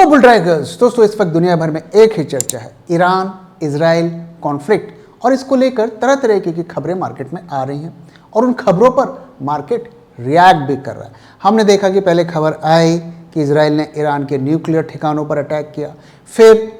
Hello bull draggers. दोस्तों, इस वक्त दुनिया भर में एक ही चर्चा है, ईरान इजराइल कॉन्फ्लिक्ट, और इसको लेकर तरह तरह की खबरें मार्केट में आ रही हैं और उन खबरों पर मार्केट रिएक्ट भी कर रहा है। हमने देखा कि पहले खबर आई कि इजराइल ने ईरान के न्यूक्लियर ठिकानों पर अटैक किया, फिर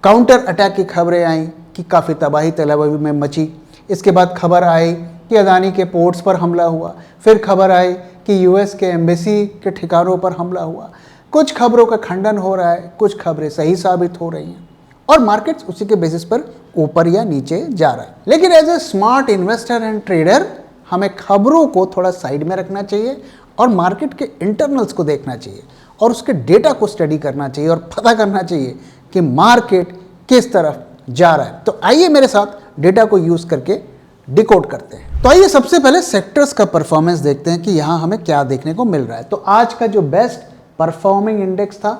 काउंटर अटैक की खबरें आई कि काफ़ी तबाही तेल अवीव में मची। इसके बाद खबर आई कि अदानी के पोर्ट्स पर हमला हुआ, फिर खबर आई कि यूएस के एम्बेसी के ठिकानों पर हमला हुआ। कुछ खबरों का खंडन हो रहा है, कुछ खबरें सही साबित हो रही हैं और मार्केट्स उसी के बेसिस पर ऊपर या नीचे जा रहा है। लेकिन as a smart investor and trader हमें खबरों को थोड़ा साइड में रखना चाहिए और मार्केट के इंटरनल्स को देखना चाहिए और उसके डेटा को स्टडी करना चाहिए और पता करना चाहिए कि मार्केट किस तरफ जा रहा है। तो आइए मेरे साथ डेटा को यूज़ करके डिकोड करते हैं। तो आइए सबसे पहले सेक्टर्स का परफॉर्मेंस देखते हैं कि यहाँ हमें क्या देखने को मिल रहा है। तो आज का जो बेस्ट परफॉर्मिंग इंडेक्स था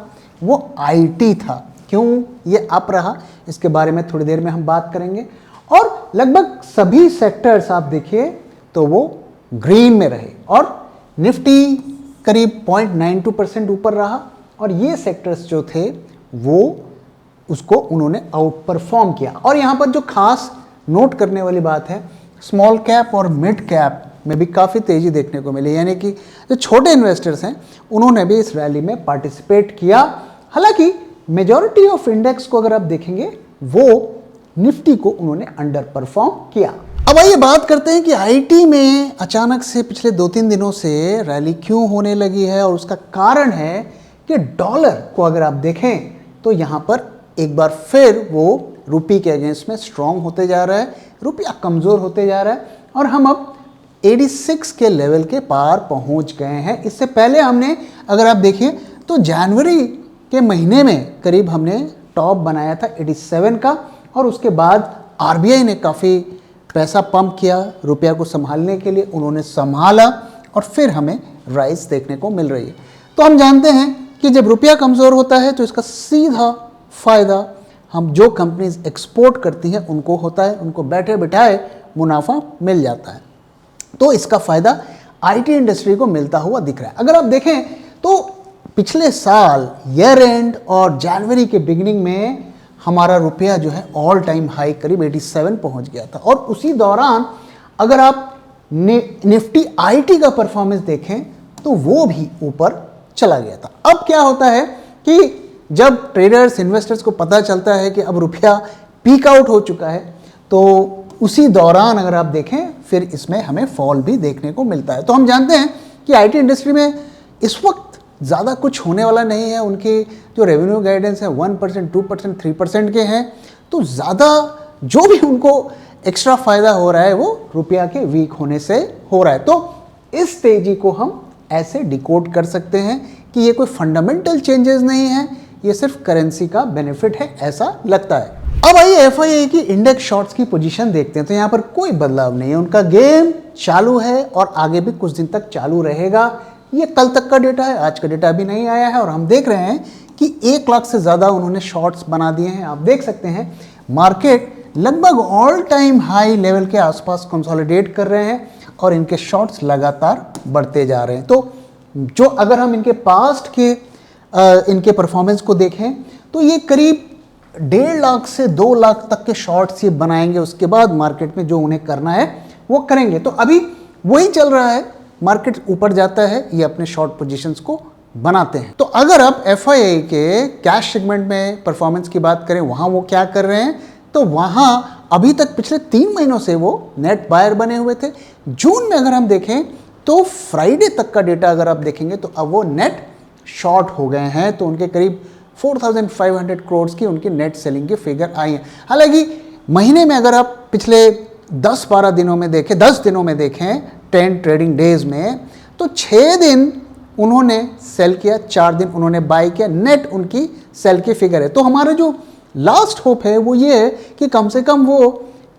वो आईटी था। क्यों ये अप रहा, इसके बारे में थोड़ी देर में हम बात करेंगे। और लगभग सभी सेक्टर्स आप देखिए तो वो ग्रीन में रहे और निफ्टी करीब 0.92% ऊपर रहा और ये सेक्टर्स जो थे वो उसको उन्होंने आउट परफॉर्म किया। और यहाँ पर जो खास नोट करने वाली बात है, स्मॉल कैप और मिड कैप में भी काफ़ी तेज़ी देखने को मिली, यानी कि जो छोटे इन्वेस्टर्स हैं उन्होंने भी इस रैली में पार्टिसिपेट किया। हालांकि मेजॉरिटी ऑफ इंडेक्स को अगर आप देखेंगे वो निफ्टी को उन्होंने अंडर परफॉर्म किया। अब आइए बात करते हैं कि आईटी में अचानक से पिछले 2-3 दिनों से रैली क्यों होने लगी है और उसका कारण है कि डॉलर को अगर आप देखें तो यहाँ पर एक बार फिर वो रुपये के अगेंस्ट में स्ट्रांग होते जा रहा है, रुपया कमज़ोर होते जा रहा है और हम अब 86 के लेवल के पार पहुंच गए हैं। इससे पहले हमने अगर आप देखिए तो जनवरी के महीने में करीब हमने टॉप बनाया था 87 का और उसके बाद आरबीआई ने काफ़ी पैसा पंप किया रुपया को संभालने के लिए, उन्होंने संभाला और फिर हमें राइज देखने को मिल रही है। तो हम जानते हैं कि जब रुपया कमज़ोर होता है तो इसका सीधा फ़ायदा हम जो कंपनीज एक्सपोर्ट करती हैं उनको होता है, उनको बैठे बिठाए मुनाफा मिल जाता है। तो इसका फ़ायदा आईटी इंडस्ट्री को मिलता हुआ दिख रहा है। अगर आप देखें तो पिछले साल ईयर एंड और जनवरी के बिगिनिंग में हमारा रुपया जो है ऑल टाइम हाई करीब 87 पहुंच गया था और उसी दौरान अगर आप निफ्टी आईटी का परफॉर्मेंस देखें तो वो भी ऊपर चला गया था। अब क्या होता है कि जब ट्रेडर्स इन्वेस्टर्स को पता चलता है कि अब रुपया पीक आउट हो चुका है तो उसी दौरान अगर आप देखें फिर इसमें हमें फॉल भी देखने को मिलता है। तो हम जानते हैं कि आईटी इंडस्ट्री में इस वक्त ज़्यादा कुछ होने वाला नहीं है। उनके जो रेवेन्यू गाइडेंस है 1%, 2%, 3% के हैं, तो ज़्यादा जो भी उनको एक्स्ट्रा फ़ायदा हो रहा है वो रुपया के वीक होने से हो रहा है। तो इस तेज़ी को हम ऐसे डिकोड कर सकते हैं कि ये कोई फंडामेंटल चेंजेस नहीं है, ये सिर्फ करेंसी का बेनिफिट है, ऐसा लगता है। अब आइए एफआईआई की इंडेक्स शॉर्ट्स की पोजीशन देखते हैं। तो यहाँ पर कोई बदलाव नहीं है, उनका गेम चालू है और आगे भी कुछ दिन तक चालू रहेगा। ये कल तक का डेटा है, आज का डेटा अभी नहीं आया है और हम देख रहे हैं कि 1 लाख से ज़्यादा उन्होंने शॉर्ट्स बना दिए हैं। आप देख सकते हैं मार्केट लगभग ऑल टाइम हाई लेवल के आसपास कंसोलिडेट कर रहे हैं और इनके शॉर्ट्स लगातार बढ़ते जा रहे हैं। तो जो अगर हम इनके पास्ट के इनके परफॉर्मेंस को देखें तो ये करीब 1.5 लाख से 2 लाख तक के शॉर्ट्स ये बनाएंगे, उसके बाद मार्केट में जो उन्हें करना है वो करेंगे। तो अभी वही चल रहा है, मार्केट ऊपर जाता है, ये अपने शॉर्ट पोजीशंस को बनाते हैं। तो अगर आप एफआईआई के कैश सेगमेंट में परफॉर्मेंस की बात करें, वहाँ वो क्या कर रहे हैं, तो वहाँ अभी तक पिछले 3 महीनों से वो नेट बायर बने हुए थे। जून में अगर हम देखें तो फ्राइडे तक का डेटा अगर आप देखेंगे तो अब वो नेट शॉर्ट हो गए हैं। तो उनके करीब 4,500 करोड़ की उनकी नेट सेलिंग की फिगर आई है। हालांकि महीने में अगर आप पिछले 10-12 दिनों में देखें, 10 दिनों में देखें 10 ट्रेडिंग डेज में, तो 6 दिन उन्होंने सेल किया, 4 दिन उन्होंने बाय किया, नेट उनकी सेल की फिगर है। तो हमारा जो लास्ट होप है वो ये है कि कम से कम वो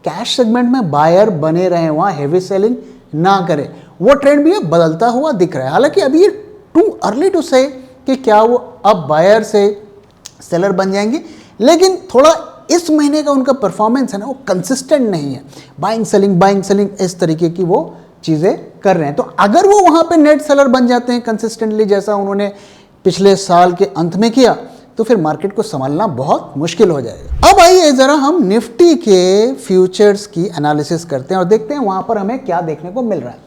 कैश सेगमेंट में बायर बने रहें, वहाँ हेवी सेलिंग ना करें। वो ट्रेंड भी बदलता हुआ दिख रहा है। हालांकि अभी ये टू अर्ली टू से कि क्या वो अब बायर से सेलर बन जाएंगे, लेकिन थोड़ा इस महीने का उनका परफॉर्मेंस है ना वो कंसिस्टेंट नहीं है। बाइंग सेलिंग इस तरीके की वो चीज़ें कर रहे हैं। तो अगर वो वहाँ पे नेट सेलर बन जाते हैं कंसिस्टेंटली, जैसा उन्होंने पिछले साल के अंत में किया, तो फिर मार्केट को संभालना बहुत मुश्किल हो जाएगा। अब आइए जरा हम निफ्टी के फ्यूचर्स की एनालिसिस करते हैं और देखते हैं वहां पर हमें क्या देखने को मिल रहा है।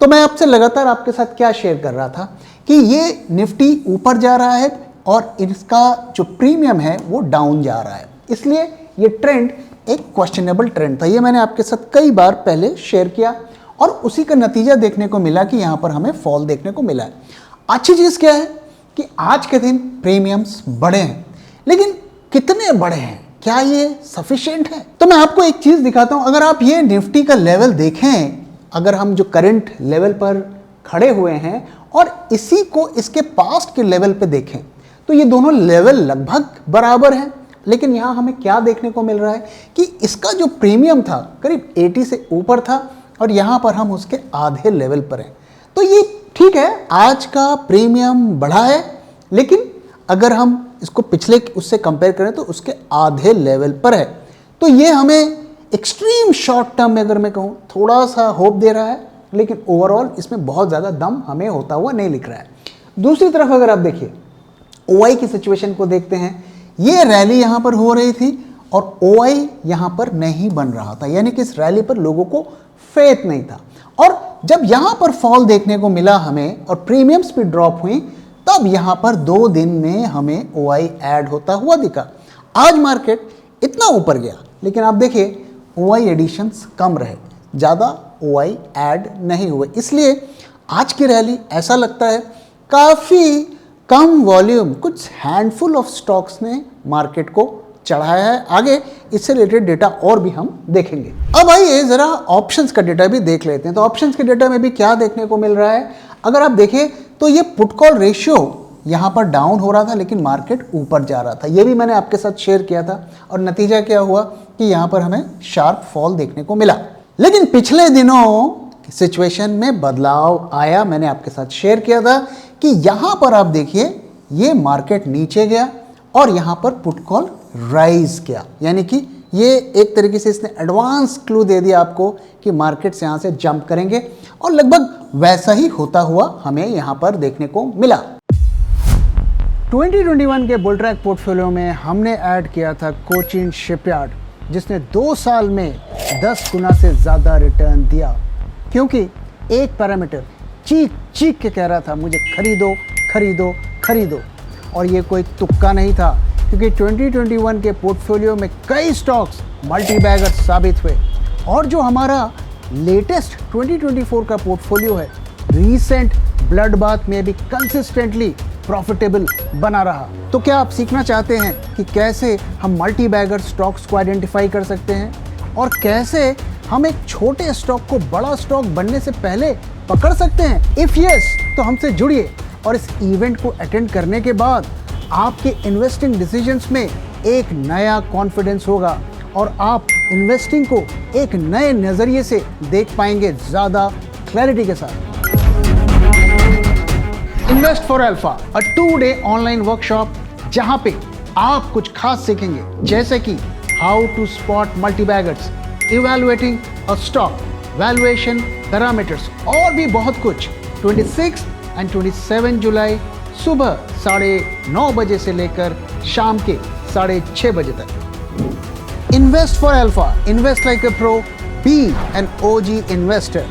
तो मैं आपसे लगातार आपके साथ क्या शेयर कर रहा था कि ये निफ्टी ऊपर जा रहा है और इसका जो प्रीमियम है वो डाउन जा रहा है, इसलिए ये ट्रेंड एक क्वेश्चनेबल ट्रेंड था। ये मैंने आपके साथ कई बार पहले शेयर किया और उसी का नतीजा देखने को मिला कि यहाँ पर हमें फॉल देखने को मिला है। अच्छी चीज़ क्या है कि आज के दिन प्रीमियम्स बढ़े हैं, लेकिन कितने बढ़े हैं, क्या ये सफिशिएंट है? तो मैं आपको एक चीज़ दिखाता हूँ। अगर आप ये निफ्टी का लेवल देखें, अगर हम जो करंट लेवल पर खड़े हुए हैं और इसी को इसके पास्ट के लेवल पे देखें तो ये दोनों लेवल लगभग बराबर हैं, लेकिन यहाँ हमें क्या देखने को मिल रहा है कि इसका जो प्रीमियम था करीब 80 से ऊपर था और यहाँ पर हम उसके आधे लेवल पर हैं। तो ये ठीक है, आज का प्रीमियम बढ़ा है, लेकिन अगर हम इसको पिछले उससे कंपेयर करें तो उसके आधे लेवल पर है। तो ये हमें एक्सट्रीम शॉर्ट टर्म में अगर मैं कहूँ थोड़ा सा होप दे रहा है, लेकिन ओवरऑल इसमें बहुत ज़्यादा दम हमें होता हुआ नहीं लिख रहा है। दूसरी तरफ अगर आप देखिए OI की सिचुएशन को देखते हैं, ये रैली यहाँ पर हो रही थी और OI यहाँ पर नहीं बन रहा था, यानी कि इस रैली पर लोगों को फेथ नहीं था। और जब यहाँ पर फॉल देखने को मिला हमें और प्रीमियम्स भी ड्रॉप हुई, तब यहाँ पर 2 दिन में हमें OI ऐड होता हुआ दिखा। आज मार्केट इतना ऊपर गया, लेकिन आप देखिए OI एडिशंस कम रहे, ज़्यादा OI ऐड नहीं हुए, इसलिए आज की रैली ऐसा लगता है काफ़ी कम वॉल्यूम, कुछ हैंडफुल ऑफ स्टॉक्स ने मार्केट को चढ़ाया है। आगे इससे रिलेटेड डेटा और भी हम देखेंगे। अब आइए जरा ऑप्शंस का डेटा भी देख लेते हैं। तो ऑप्शंस के डेटा में भी क्या देखने को मिल रहा है, अगर आप देखें तो ये पुट कॉल रेशियो यहाँ पर डाउन हो रहा था, लेकिन मार्केट ऊपर जा रहा था। ये भी मैंने आपके साथ शेयर किया था और नतीजा क्या हुआ कि यहाँ पर हमें शार्प फॉल देखने को मिला। लेकिन पिछले दिनों सिचुएशन में बदलाव आया, मैंने आपके साथ शेयर किया था कि यहाँ पर आप देखिए ये मार्केट नीचे गया और यहाँ पर पुट कॉल राइज किया, यानी कि ये एक तरीके से इसने एडवांस क्लू दे दिया आपको कि मार्केट से यहाँ से जंप करेंगे, और लगभग वैसा ही होता हुआ हमें यहाँ पर देखने को मिला। 2021 के बुल ट्रैक पोर्टफोलियो में हमने ऐड किया था कोचिन शिपयार्ड, जिसने 2 साल में 10 गुना से ज़्यादा रिटर्न दिया, क्योंकि एक पैरामीटर चीख चीख के कह रहा था मुझे खरीदो खरीदो खरीदो। और ये कोई तुक्का नहीं था, क्योंकि 2021 के पोर्टफोलियो में कई स्टॉक्स मल्टी बैगर साबित हुए। और जो हमारा लेटेस्ट 2024 का पोर्टफोलियो है, रीसेंट ब्लड बाथ में भी कंसिस्टेंटली प्रॉफिटेबल बना रहा। तो क्या आप सीखना चाहते हैं कि कैसे हम मल्टी बैगर स्टॉक्स को आइडेंटिफाई कर सकते हैं और कैसे हम एक छोटे स्टॉक को बड़ा स्टॉक बनने से पहले पकड़ सकते हैं? इफ़ यस, तो हमसे जुड़िए और इस इवेंट को अटेंड करने के बाद आपके इन्वेस्टिंग डिसीजंस में एक नया कॉन्फिडेंस होगा और आप इन्वेस्टिंग को एक नए नज़रिए से देख पाएंगे, ज़्यादा क्लैरिटी के साथ। Invest for alpha, a 2-day online workshop जहां पे आप कुछ खास सीखेंगे, जैसे कि how to spot multi baggers, evaluating a stock, valuation parameters और भी बहुत कुछ। 26 और 27 जुलाई सुबह 9:30 बजे से लेकर शाम के 6:30 बजे तक। Invest for alpha, invest like a pro, be an OG investor.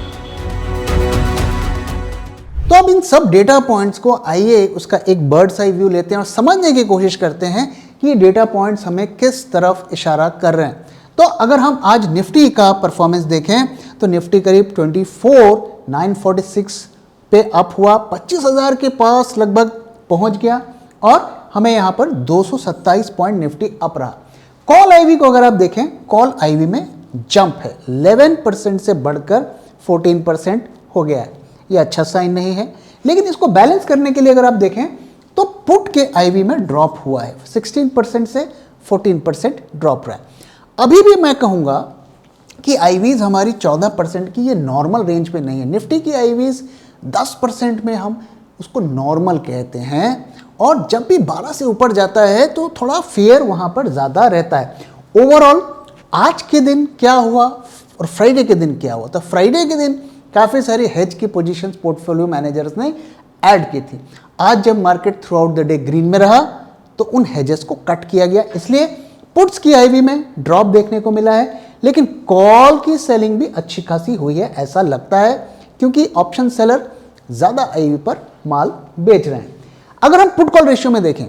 तो अब इन सब डेटा पॉइंट्स को आइए उसका एक बर्ड्स आई व्यू लेते हैं और समझने की कोशिश करते हैं कि ये डेटा पॉइंट्स हमें किस तरफ इशारा कर रहे हैं। तो अगर हम आज निफ्टी का परफॉर्मेंस देखें तो निफ्टी करीब 24,946 पे अप हुआ, 25,000 के पास लगभग पहुंच गया और हमें यहाँ पर 227 पॉइंट निफ्टी अप रहा। कॉल आईवी को अगर आप देखें, कॉल आईवी में जंप है, 11% से बढ़कर 14% हो गया है। ये अच्छा साइन नहीं है, लेकिन इसको बैलेंस करने के लिए अगर आप देखें तो पुट के आईवी में ड्रॉप हुआ है, 16% से 14% ड्रॉप रहा है। अभी भी मैं कहूँगा कि आईवीज हमारी 14% की ये नॉर्मल रेंज पे नहीं है। निफ्टी की आईवीज 10% में हम उसको नॉर्मल कहते हैं, और जब भी 12 से ऊपर जाता है तो थोड़ा फेयर वहाँ पर ज़्यादा रहता है। ओवरऑल आज के दिन क्या हुआ और फ्राइडे के दिन क्या हुआ? तो फ्राइडे के दिन काफ़ी सारी हेज की पोजीशंस पोर्टफोलियो मैनेजर्स ने ऐड की थी। आज जब market through out the day green में रहा तो उन हेजेस को कट किया गया, इसलिए पुट्स की आईवी में ड्रॉप देखने को मिला है, लेकिन कॉल की सेलिंग भी अच्छी खासी हुई है ऐसा लगता है, क्योंकि ऑप्शन सेलर ज़्यादा आईवी पर माल बेच रहे हैं। अगर हम पुट कॉल रेशियो में देखें,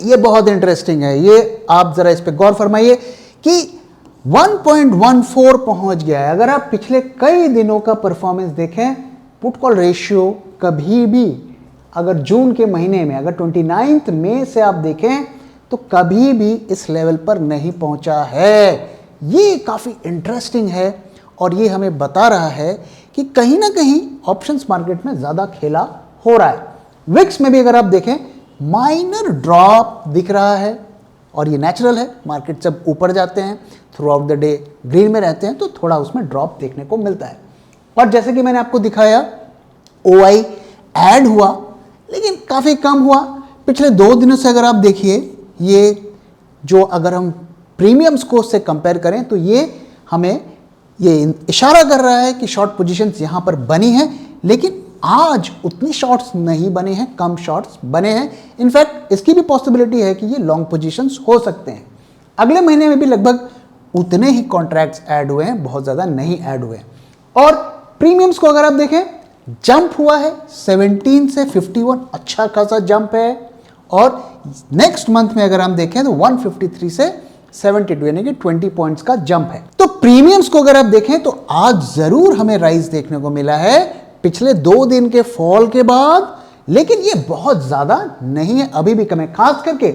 ये बहुत इंटरेस्टिंग है, ये आप ज़रा इस पर गौर फरमाइए कि 1.14 पहुंच गया है। अगर आप पिछले कई दिनों का परफॉर्मेंस देखें, पुट कॉल रेशियो कभी भी, अगर जून के महीने में, अगर 29 मई से आप देखें तो कभी भी इस लेवल पर नहीं पहुंचा है। ये काफ़ी इंटरेस्टिंग है और ये हमें बता रहा है कि कहीं ना कहीं ऑप्शंस मार्केट में ज़्यादा खेला हो रहा है। विक्स में भी अगर आप देखें माइनर ड्रॉप दिख रहा है और ये नेचुरल है, मार्केट जब ऊपर जाते हैं through out the day green में रहते हैं तो थोड़ा उसमें ड्रॉप देखने को मिलता है। और जैसे कि मैंने आपको दिखाया OI ऐड हुआ लेकिन काफ़ी कम हुआ। पिछले 2 दिनों से अगर आप देखिए, ये जो अगर हम प्रीमियम्स को से कंपेयर करें तो ये हमें ये इशारा कर रहा है कि शॉर्ट पोजीशंस यहाँ पर बनी हैं, लेकिन आज उतनी शॉर्ट्स नहीं बने हैं, कम शॉर्ट्स बने हैं। इनफैक्ट इसकी भी पॉसिबिलिटी है कि ये लॉन्ग पोजीशंस हो सकते हैं। अगले महीने में भी लगभग उतने ही कॉन्ट्रैक्ट्स ऐड हुए हैं, बहुत ज़्यादा नहीं ऐड हुए। और प्रीमियम्स को अगर आप देखें, जंप हुआ है 17 से 51, अच्छा खासा जंप है। और नेक्स्ट मंथ में अगर हम देखें तो 153 से 72 यानी कि 20 पॉइंट्स का जंप है। तो प्रीमियम्स को अगर आप देखें तो आज जरूर हमें राइज देखने को मिला है पिछले 2 दिन के फॉल के बाद, लेकिन ये बहुत ज़्यादा नहीं है, अभी भी कम है। खास करके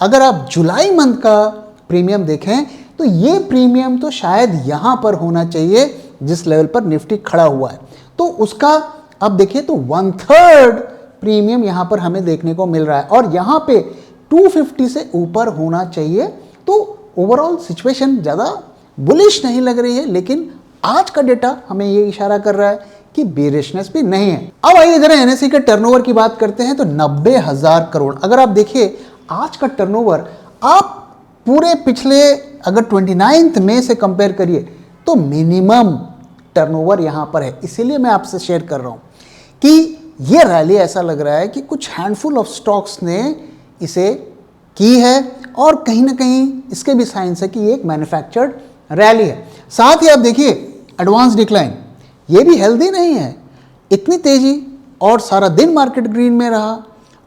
अगर आप जुलाई मंथ का प्रीमियम देखें तो ये प्रीमियम तो शायद यहाँ पर होना चाहिए जिस लेवल पर निफ्टी खड़ा हुआ है, तो उसका अब देखिए तो 1/3 प्रीमियम यहाँ पर हमें देखने को मिल रहा है और यहाँ पे 250 से ऊपर होना चाहिए। तो ओवरऑल सिचुएशन ज़्यादा बुलिश नहीं लग रही है, लेकिन आज का डेटा हमें ये इशारा कर रहा है कि बेरिशनेस भी नहीं है। अब आइए जरा NSE के टर्नओवर की बात करते हैं तो 90,000 करोड़। अगर आप देखिए आज का टर्नओवर, आप पूरे पिछले अगर 29 मई से कंपेयर करिए तो मिनिमम टर्नओवर यहाँ पर है। इसीलिए मैं आपसे शेयर कर रहा हूँ कि ये रैली ऐसा लग रहा है कि कुछ हैंडफुल ऑफ स्टॉक्स ने इसे की है और कहीं ना कहीं इसके भी साइंस है कि ये एक मैन्युफैक्चर्ड रैली है। साथ ही आप देखिए एडवांस डिक्लाइन, ये भी हेल्दी नहीं है, इतनी तेजी और सारा दिन मार्केट ग्रीन में रहा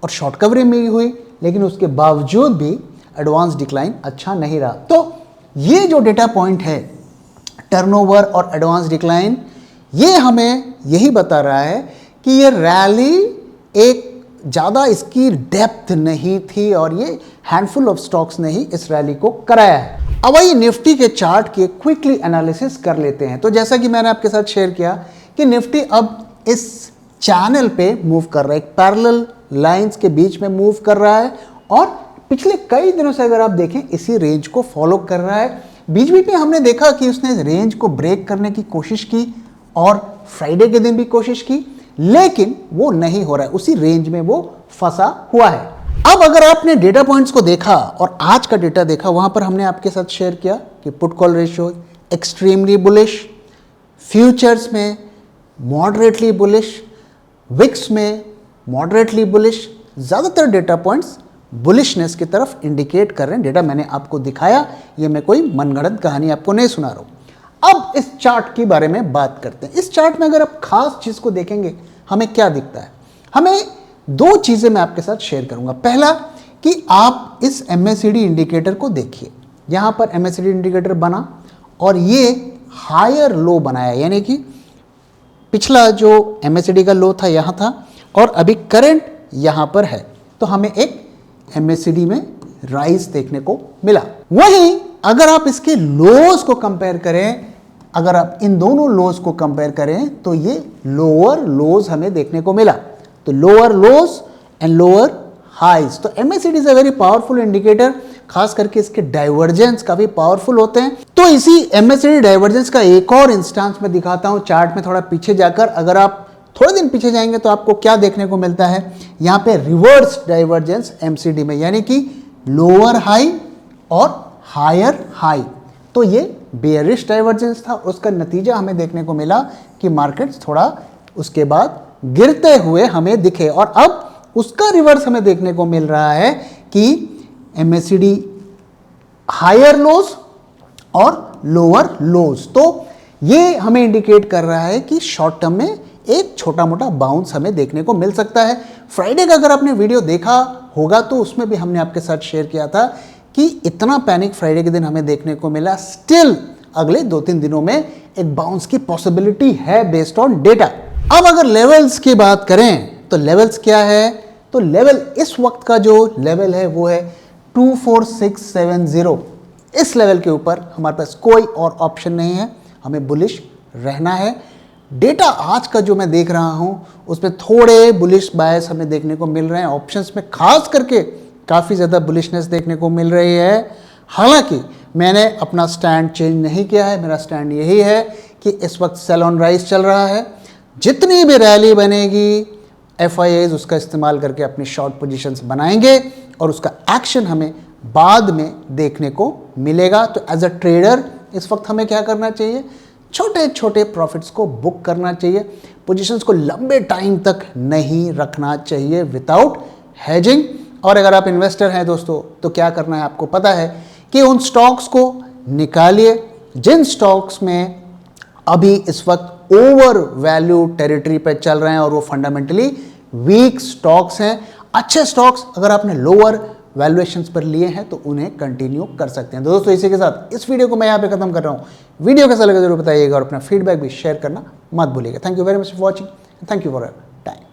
और शॉर्ट कवरिंग में हुई, लेकिन उसके बावजूद भी एडवांस डिक्लाइन अच्छा नहीं रहा। तो ये जो डेटा पॉइंट है टर्नओवर और एडवांस डिक्लाइन, ये हमें यही बता रहा है कि ये रैली एक ज़्यादा इसकी डेप्थ नहीं थी और ये हैंडफुल ऑफ स्टॉक्स ने ही इस रैली को कराया है। अब आइए निफ्टी के चार्ट के क्विकली एनालिसिस कर लेते हैं। तो जैसा कि मैंने आपके साथ शेयर किया कि निफ्टी अब इस चैनल पे मूव कर रहा है, एक पैरेलल लाइंस के बीच में मूव कर रहा है और पिछले कई दिनों से अगर आप देखें इसी रेंज को फॉलो कर रहा है। बीच बीच में हमने देखा कि उसने रेंज को ब्रेक करने की कोशिश की और फ्राइडे के दिन भी कोशिश की, लेकिन वो नहीं हो रहा है, उसी रेंज में वो फंसा हुआ है। अब अगर आपने डेटा पॉइंट्स को देखा और आज का डेटा देखा, वहां पर हमने आपके साथ शेयर किया कि put call ratio extremely bullish, futures में मॉडरेटली बुलिश, विक्स में मॉडरेटली बुलिश, ज़्यादातर डेटा पॉइंट्स बुलिशनेस की तरफ इंडिकेट कर रहे हैं। डेटा मैंने आपको दिखाया, ये मैं कोई मनगढ़ंत कहानी आपको नहीं सुना रहा हूँ। अब इस चार्ट के बारे में बात करते हैं। इस चार्ट में अगर आप खास चीज़ को देखेंगे हमें क्या दिखता है, हमें 2 चीज़ें मैं आपके साथ शेयर करूंगा। पहला कि आप इस MACD इंडिकेटर को देखिए, यहाँ पर MACD इंडिकेटर बना और ये हायर लो बनाया, यानी कि पिछला जो MACD का लो था यहाँ था और अभी करंट यहाँ पर है, तो हमें एक MACD में राइज देखने को मिला। वहीं अगर आप इसके लोज को कंपेयर करें, अगर आप इन दोनों लोज को कंपेयर करें तो ये लोअर लोज हमें देखने को मिला। तो lower lows and lower highs. तो MACD is a very powerful indicator, खास करके इसके डाइवर्जेंस काफी पावरफुल होते हैं। तो इसी MACD डाइवर्जेंस का एक और इंस्टेंस में दिखाता हूं चार्ट में थोड़ा पीछे जाकर। अगर आप थोड़े दिन पीछे जाएंगे तो आपको क्या देखने को मिलता है, यहाँ पे रिवर्स डाइवर्जेंस MCD में, यानी कि लोअर हाई और हायर हाई। तो ये बेयरिश डाइवर्जेंस था, उसका नतीजा हमें देखने को मिला कि मार्केट्स थोड़ा उसके बाद गिरते हुए हमें दिखे और अब उसका रिवर्स हमें देखने को मिल रहा है कि MACD हायर लोज और लोअर लोज। तो ये हमें इंडिकेट कर रहा है कि शॉर्ट टर्म में एक छोटा मोटा बाउंस हमें देखने को मिल सकता है। फ्राइडे का अगर आपने वीडियो देखा होगा तो उसमें भी हमने आपके साथ शेयर किया था कि इतना पैनिक फ्राइडे के दिन हमें देखने को मिला। स्टिल अगले 2-3 दिनों में एक बाउंस की पॉसिबिलिटी है बेस्ड ऑन डेटा। अब अगर लेवल्स की बात करें तो लेवल्स क्या है, तो लेवल इस वक्त का जो लेवल है वो है 24670। इस लेवल के ऊपर हमारे पास कोई और ऑप्शन नहीं है, हमें बुलिश रहना है। डेटा आज का जो मैं देख रहा हूं उसमें थोड़े बुलिश बायस हमें देखने को मिल रहे हैं। ऑप्शंस में खास करके काफ़ी ज़्यादा बुलिशनेस देखने को मिल रही है। हालांकि मैंने अपना स्टैंड चेंज नहीं किया है, मेरा स्टैंड यही है कि इस वक्त सेल ऑन राइज चल रहा है। जितनी भी रैली बनेगी FIAs उसका इस्तेमाल करके अपनी शॉर्ट पोजीशंस बनाएंगे और उसका एक्शन हमें बाद में देखने को मिलेगा। तो एज अ ट्रेडर इस वक्त हमें क्या करना चाहिए, छोटे छोटे प्रॉफिट्स को बुक करना चाहिए। पोजीशंस को लंबे टाइम तक नहीं रखना चाहिए विदाउट हेजिंग। और अगर आप इन्वेस्टर हैं दोस्तों तो क्या करना है आपको पता है कि उन स्टॉक्स को निकालिए जिन स्टॉक्स में अभी इस वक्त ओवर वैल्यू टेरिटरी पे चल रहे हैं और वो फंडामेंटली वीक स्टॉक्स हैं। अच्छे स्टॉक्स अगर आपने लोअर वैल्यूएशंस पर लिए हैं तो उन्हें कंटिन्यू कर सकते हैं। दोस्तों इसी के साथ इस वीडियो को मैं यहाँ पे खत्म कर रहा हूँ। वीडियो कैसा लगा जरूर बताइएगा और अपना फीडबैक भी शेयर करना मत भूलिएगा। Thank you very much for watching, thank you for time.